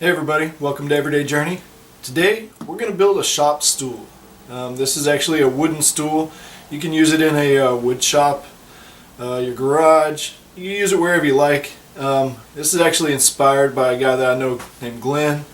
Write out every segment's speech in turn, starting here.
Hey everybody, welcome to Everyday Journey. Today we're going to build a shop stool. This is actually a wooden stool. You can use it in a wood shop, your garage. You can use it wherever you like. This is actually inspired by a guy that I know named Glenn.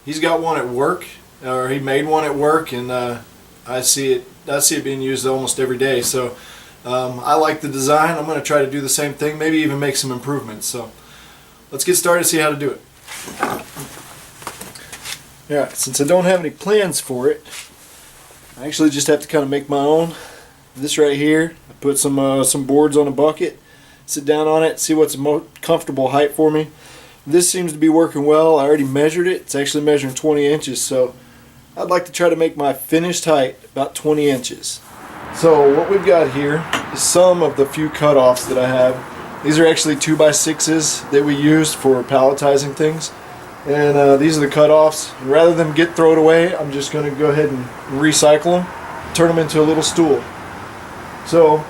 He's got one at work, or he made one at work, and I see it being used almost every day. So I like the design. I'm going to try to do the same thing, maybe even make some improvements. So let's get started and see how to do it. Alright, since I don't have any plans for it, I actually just have to kind of make my own. This right here, I put some boards on a bucket, sit down on it, see what's the most comfortable height for me. This seems to be working well. I already measured it. It's actually measuring 20 inches, so I'd like to try to make my finished height about 20 inches. So what we've got here is some of the few cutoffs that I have. These are actually 2x6s that we used for palletizing things, and these are the cutoffs. And rather than get thrown away, I'm just going to go ahead and recycle them, turn them into a little stool. So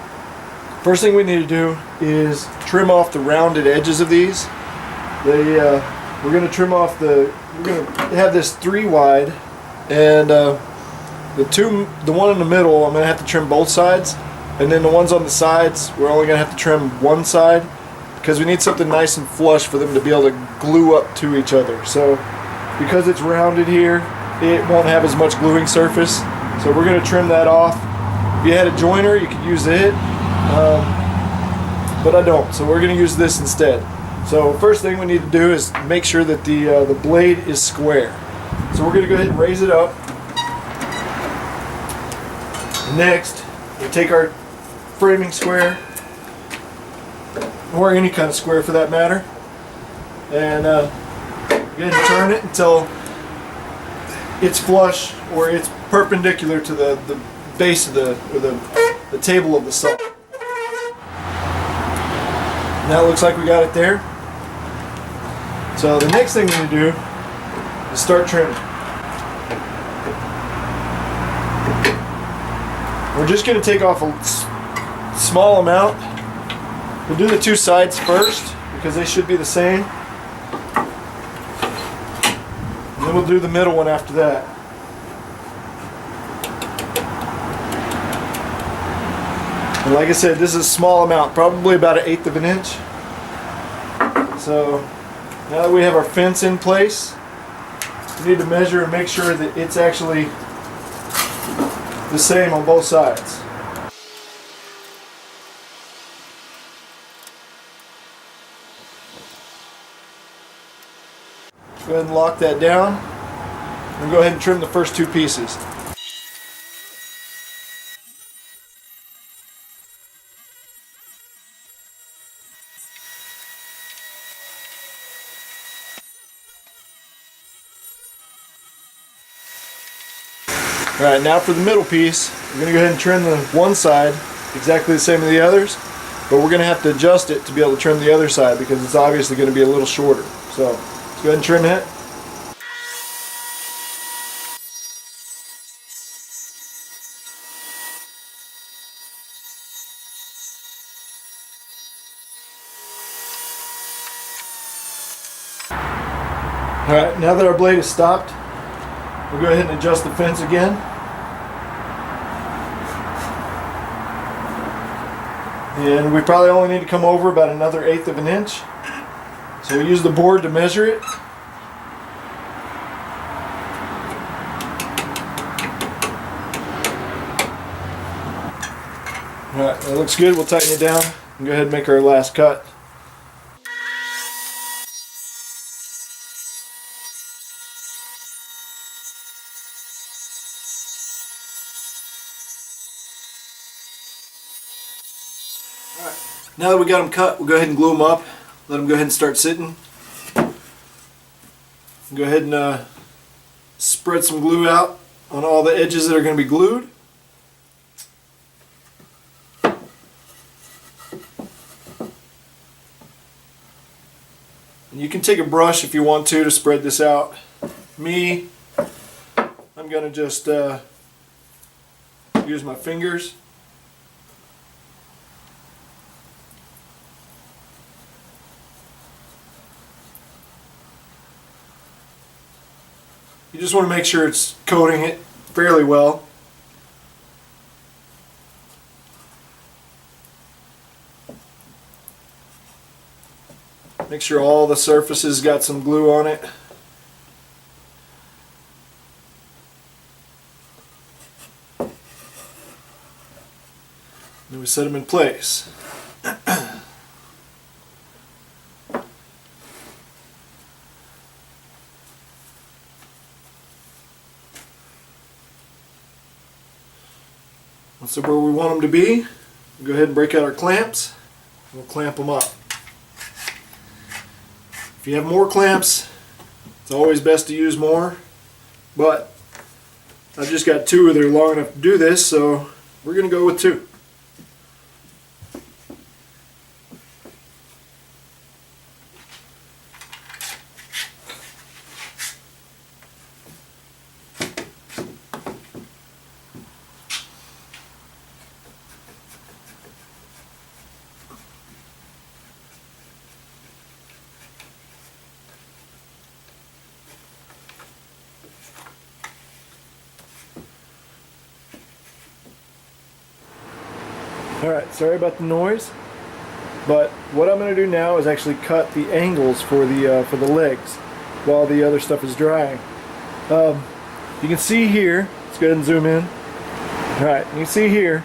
first thing we need to do is trim off the rounded edges of these. We're going to trim off we're going to have this 3 wide, and the one in the middle I'm going to have to trim both sides. And then the ones on the sides, we're only going to have to trim one side because we need something nice and flush for them to be able to glue up to each other. So because it's rounded here, it won't have as much gluing surface. So we're going to trim that off. If you had a joiner, you could use it, but I don't. So we're going to use this instead. So first thing we need to do is make sure that the blade is square. So we're going to go ahead and raise it up. Next, we take our framing square, or any kind of square for that matter, and go ahead and turn it until it's flush or it's perpendicular to the base of the table of the saw. Now it looks like we got it there. So the next thing we need to do is start trimming. We're just going to take off a small amount. We'll do the 2 sides first because they should be the same, and then we'll do the middle one after that. And like I said, this is a small amount, probably about 1/8 of an inch. So now that we have our fence in place, we need to measure and make sure that it's actually the same on both sides. Go ahead and lock that down, and go ahead and trim the first 2 pieces. Alright, now for the middle piece, we're going to go ahead and trim the one side exactly the same as the others, but we're going to have to adjust it to be able to trim the other side because it's obviously going to be a little shorter. So let's go ahead and trim it. Alright, now that our blade is stopped, we'll go ahead and adjust the fence again. And we probably only need to come over about another 1/8 of an inch. So we use the board to measure it. Alright, that looks good. We'll tighten it down and go ahead and make our last cut. Alright, now that we got them cut, we'll go ahead and glue them up. Let them go ahead and start sitting. Go ahead and spread some glue out on all the edges that are going to be glued. And you can take a brush if you want to spread this out. Me, I'm going to just use my fingers. You just want to make sure it's coating it fairly well. Make sure all the surfaces got some glue on it. Then we set them in place. Once they're where we want them to be, we'll go ahead and break out our clamps. We'll clamp them up. If you have more clamps, it's always best to use more, but I've just got 2 that are long enough to do this, so we're going to go with 2. Alright, sorry about the noise, but what I'm going to do now is actually cut the angles for the legs while the other stuff is drying. You can see here, let's go ahead and zoom in. Alright, you can see here,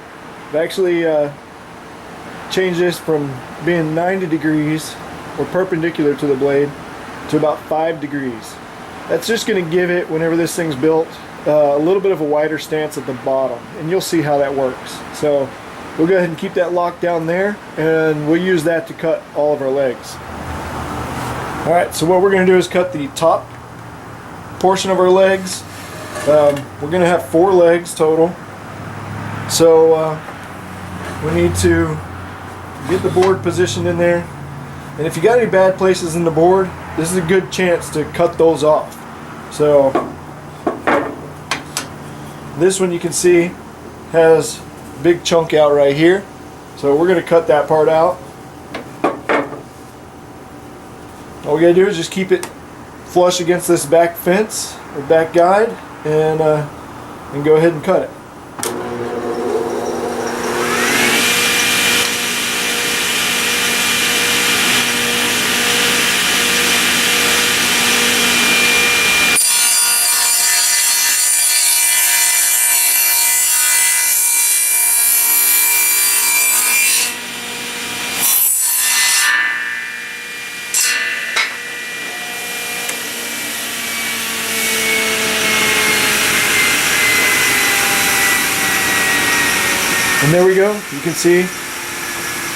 I've actually changed this from being 90 degrees or perpendicular to the blade to about 5 degrees. That's just going to give it, whenever this thing's built, a little bit of a wider stance at the bottom, and you'll see how that works. So we'll go ahead and keep that locked down there, and we'll use that to cut all of our legs. Alright, so what we're going to do is cut the top portion of our legs. We're going to have 4 legs total. So we need to get the board positioned in there. And if you got any bad places in the board, this is a good chance to cut those off. So this one, you can see, has big chunk out right here, so we're going to cut that part out. All we got to do is just keep it flush against this back fence or back guide, and go ahead and cut it. And there we go. You can see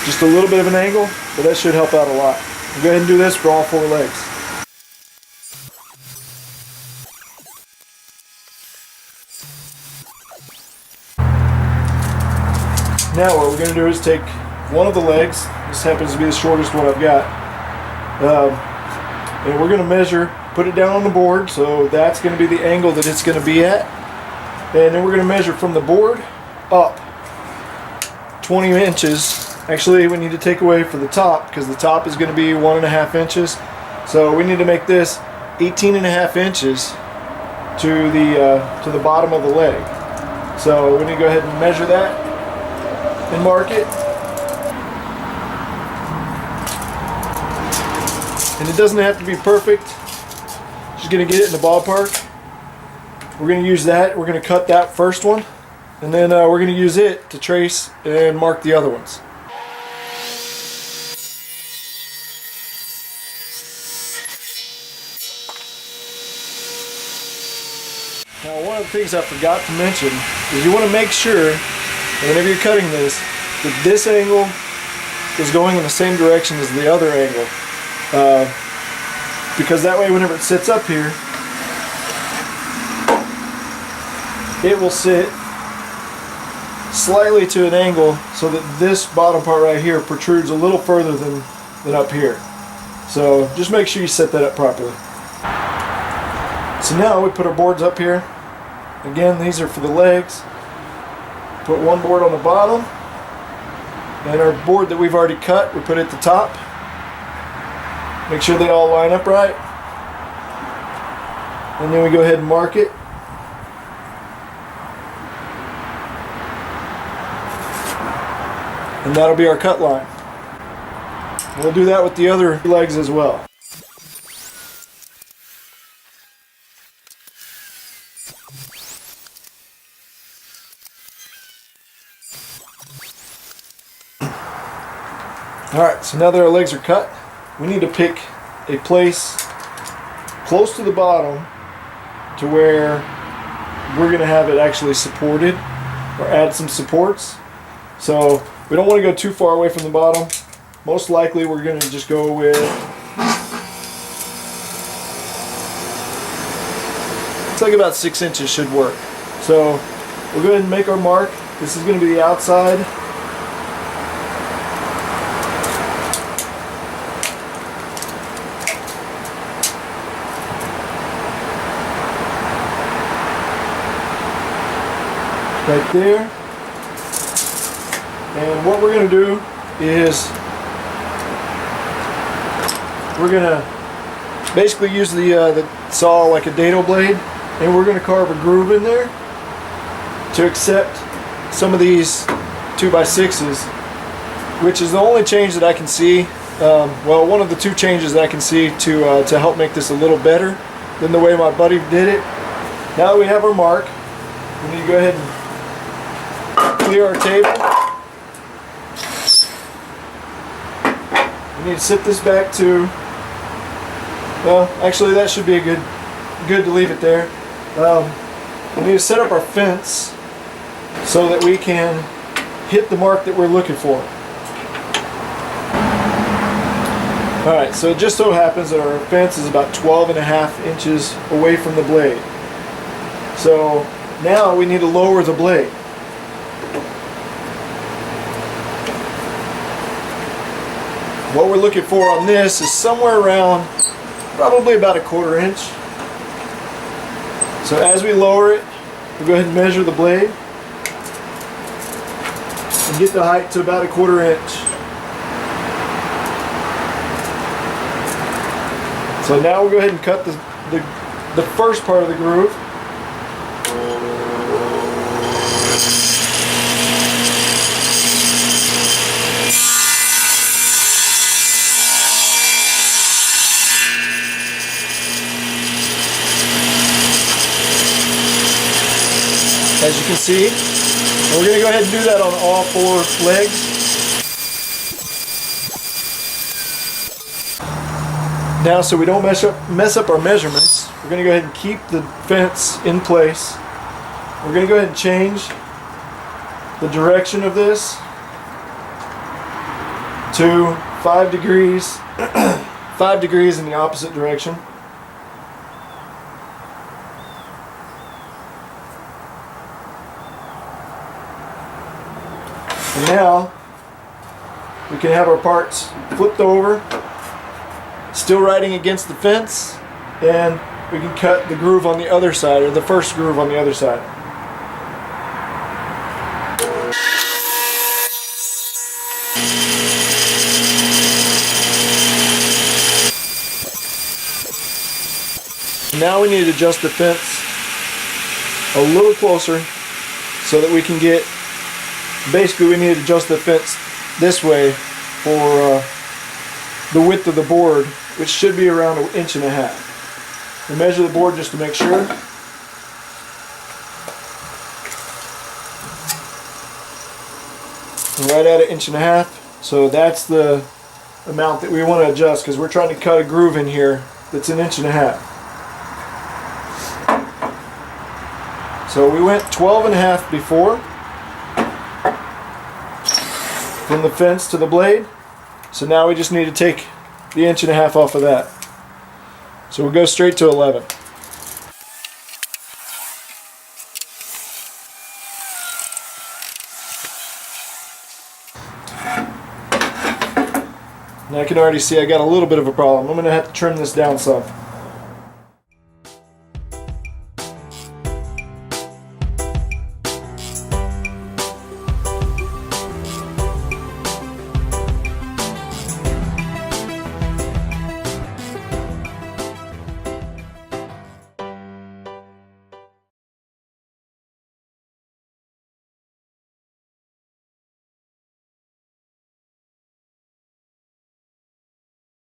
just a little bit of an angle, but that should help out a lot. We'll go ahead and do this for all 4 legs. Now what we're going to do is take one of the legs. This happens to be the shortest one I've got. And we're going to measure, put it down on the board, so that's going to be the angle that it's going to be at. And then we're going to measure from the board up 20 inches. Actually, we need to take away for the top, because the top is going to be 1.5 inches. So we need to make this 18.5 inches to the bottom of the leg. So we need to go ahead and measure that and mark it. And it doesn't have to be perfect. Just going to get it in the ballpark. We're going to use that. We're going to cut that first one, and then we're going to use it to trace and mark the other ones. Now, one of the things I forgot to mention is you want to make sure that whenever you're cutting this, that this angle is going in the same direction as the other angle. Because that way, whenever it sits up here, it will sit slightly to an angle so that this bottom part right here protrudes a little further than up here. So just make sure you set that up properly. So now we put our boards up here. Again, these are for the legs. Put one board on the bottom, and our board that we've already cut we put at the top. Make sure they all line up right. and then we go ahead and mark it. And that'll be our cut line. We'll do that with the other legs as well. Alright, so now that our legs are cut, we need to pick a place close to the bottom to where we're going to have it actually supported, or add some supports. So we don't want to go too far away from the bottom. Most likely we're going to just go with it's like about 6 inches should work. So we'll go ahead and make our mark. This is going to be the outside. Right there. And what we're going to do is we're going to basically use the saw like a dado blade, and we're going to carve a groove in there to accept some of these 2x6s, which is the only change that I can see. Well, one of the two changes that I can see to help make this a little better than the way my buddy did it. Now that we have our mark, we need to go ahead and clear our table. We need to sit this back to, well, actually that should be good to leave it there. We need to set up our fence so that we can hit the mark that we're looking for. Alright, so it just so happens that our fence is about 12.5 inches away from the blade. So now we need to lower the blade. What we're looking for on this is somewhere around probably about 1/4 inch. So as we lower it, we'll go ahead and measure the blade and get the height to about 1/4 inch. So now we'll go ahead and cut the first part of the groove. As you can see, we're going to go ahead and do that on all 4 legs. Now, so we don't mess up our measurements, we're going to go ahead and keep the fence in place. We're going to go ahead and change the direction of this to 5 degrees, 5 degrees in the opposite direction. And now we can have our parts flipped over, still riding against the fence, and we can cut the groove on the other side, or the first groove on the other side. Now we need to adjust the fence a little closer so that we can get, basically we need to adjust the fence this way for the width of the board, which should be around 1.5 inches. We measure the board just to make sure. Right at 1.5 inches. So that's the amount that we want to adjust, because we're trying to cut a groove in here that's 1.5 inches. So we went 12.5 before, from the fence to the blade. So now we just need to take the 1.5 inches off of that. So we'll go straight to 11. Now I can already see I got a little bit of a problem. I'm going to have to trim this down some.